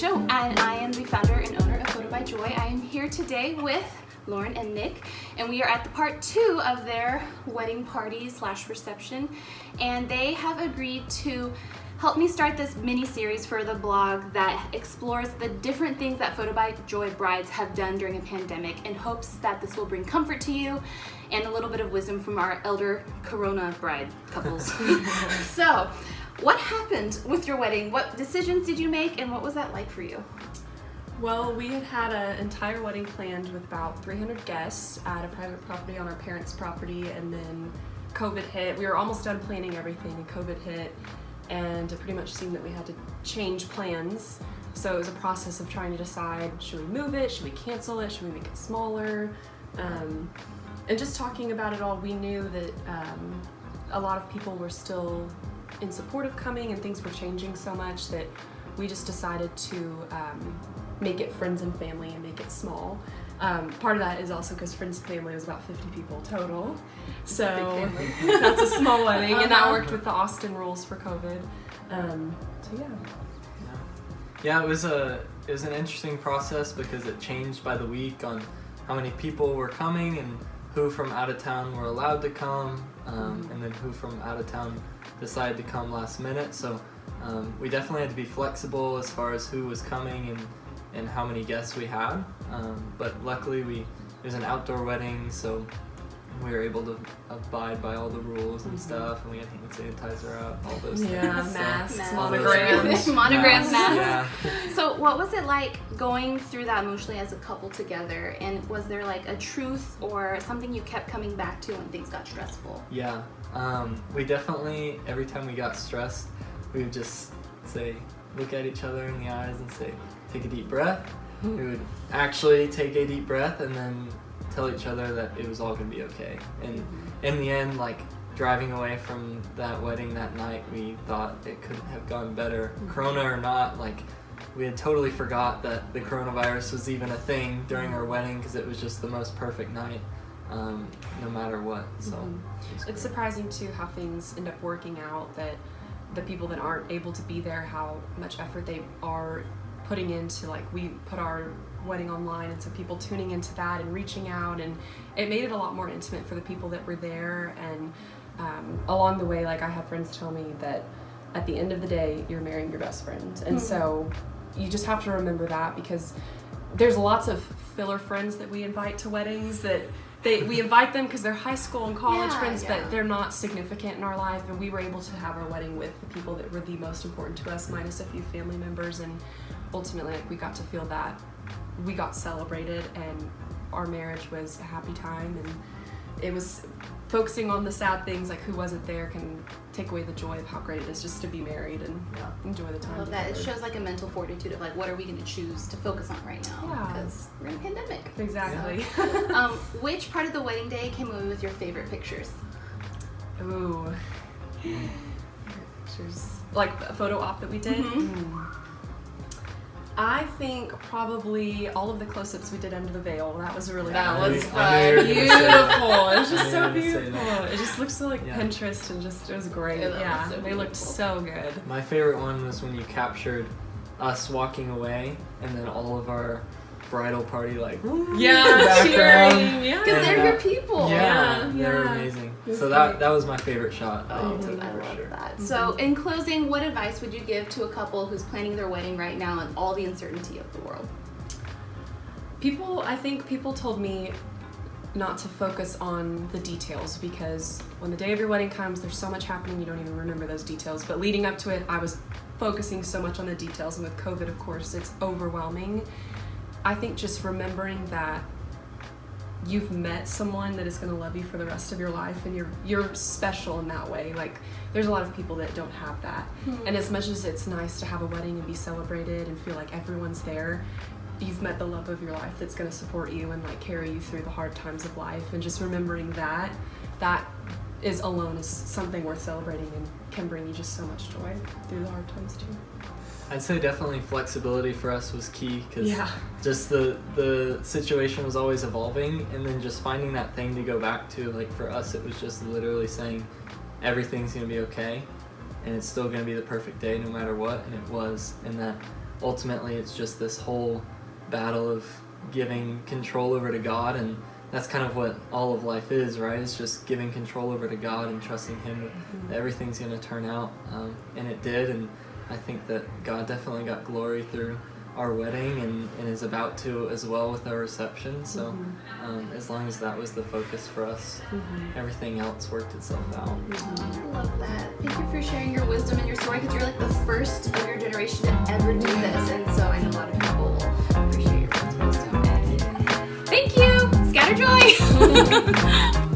Alicia, and I am the founder and owner of Photo by Joy. I am here today with Lauren and Nick, and we are at the part 2 of their wedding party / reception, and they have agreed to help me start this mini-series for the blog that explores the different things that Photo by Joy brides have done during a pandemic, in hopes that this will bring comfort to you and a little bit of wisdom from our elder Corona bride couples. So, what happened with your wedding? What decisions did you make, and what was that like for you? Well, we had an entire wedding planned with about 300 guests at a private property on our parents' property, and then COVID hit. We were almost done planning everything, and COVID hit, and it pretty much seemed that we had to change plans. So it was a process of trying to decide, should we move it, should we cancel it, should we make it smaller? And just talking about it all, we knew that a lot of people were still in support of coming, and things were changing so much that we just decided to make it friends and family and make it small. Part of that is also because friends and family was about 50 people total, so that's a small wedding, and that worked with the Austin rules for COVID. So yeah, it was an interesting process because it changed by the week on how many people were coming and who from out of town were allowed to come, and then who from out of town decided to come last minute. So we definitely had to be flexible as far as who was coming and how many guests we had. But luckily it was an outdoor wedding, so we were able to abide by all the rules and stuff, and we had hand sanitizer out, all those things. Yeah, masks, monograms, masks. Yeah. So what was it like going through that emotionally as a couple together, and was there like a truth or something you kept coming back to when things got stressful? Yeah, we definitely, every time we got stressed, we would just look at each other in the eyes and say, take a deep breath. We would actually take a deep breath and then tell each other that it was all gonna be okay. And in the end, like, driving away from that wedding that night, we thought it couldn't have gone better. Corona or not, like, we had totally forgot that the coronavirus was even a thing during our wedding, because it was just the most perfect night, no matter what. So it's surprising too how things end up working out, that the people that aren't able to be there, how much effort they are putting into, like, we put our wedding online, and so people tuning into that and reaching out, and it made it a lot more intimate for the people that were there. And along the way, like, I have friends tell me that at the end of the day, you're marrying your best friend, and so you just have to remember that, because there's lots of filler friends that we invite to weddings that we invite them because they're high school and college friends, but they're not significant in our life, and we were able to have our wedding with the people that were the most important to us, minus a few family members, and ultimately, like, we got to feel that we got celebrated, and our marriage was a happy time. And it was focusing on the sad things, like who wasn't there, can take away the joy of how great it is just to be married and enjoy the time. I love that. It shows like a mental fortitude of like, what are we going to choose to focus on right now? Because we're in a pandemic. Exactly. Which part of the wedding day came away with your favorite pictures? Ooh. Pictures. Like a photo op that we did? I think probably all of the close-ups we did under the veil. That was really fun. Beautiful. It was just so beautiful. It just looked so like Pinterest, and just, it was great. They looked so good. My favorite one was when you captured us walking away, and then all of our bridal party cheering, because they're your people. They're amazing. So that was my favorite shot. I love that. So in closing, what advice would you give to a couple who's planning their wedding right now and all the uncertainty of the world? I think people told me not to focus on the details, because when the day of your wedding comes, there's so much happening, you don't even remember those details. But leading up to it, I was focusing so much on the details, and with COVID, of course, it's overwhelming. I think just remembering that you've met someone that is going to love you for the rest of your life, and you're special in that way. Like, there's a lot of people that don't have that. And as much as it's nice to have a wedding and be celebrated and feel like everyone's there, you've met the love of your life that's going to support you and like carry you through the hard times of life. And just remembering that is alone is something worth celebrating, and can bring you just so much joy through the hard times too. I'd say definitely flexibility for us was key, because just the situation was always evolving, and then just finding that thing to go back to. Like, for us, it was just literally saying everything's going to be okay, and it's still going to be the perfect day no matter what, and it was. And that ultimately it's just this whole battle of giving control over to God, and that's kind of what all of life is, right? It's just giving control over to God and trusting Him that everything's going to turn out, and it did. And I think that God definitely got glory through our wedding and is about to as well with our reception. So as long as that was the focus for us, everything else worked itself out. I love that. Thank you for sharing your wisdom and your story, because you're like the first of your generation to ever do this, and so I know a lot of people will appreciate your wisdom. Thank you. Scatter joy.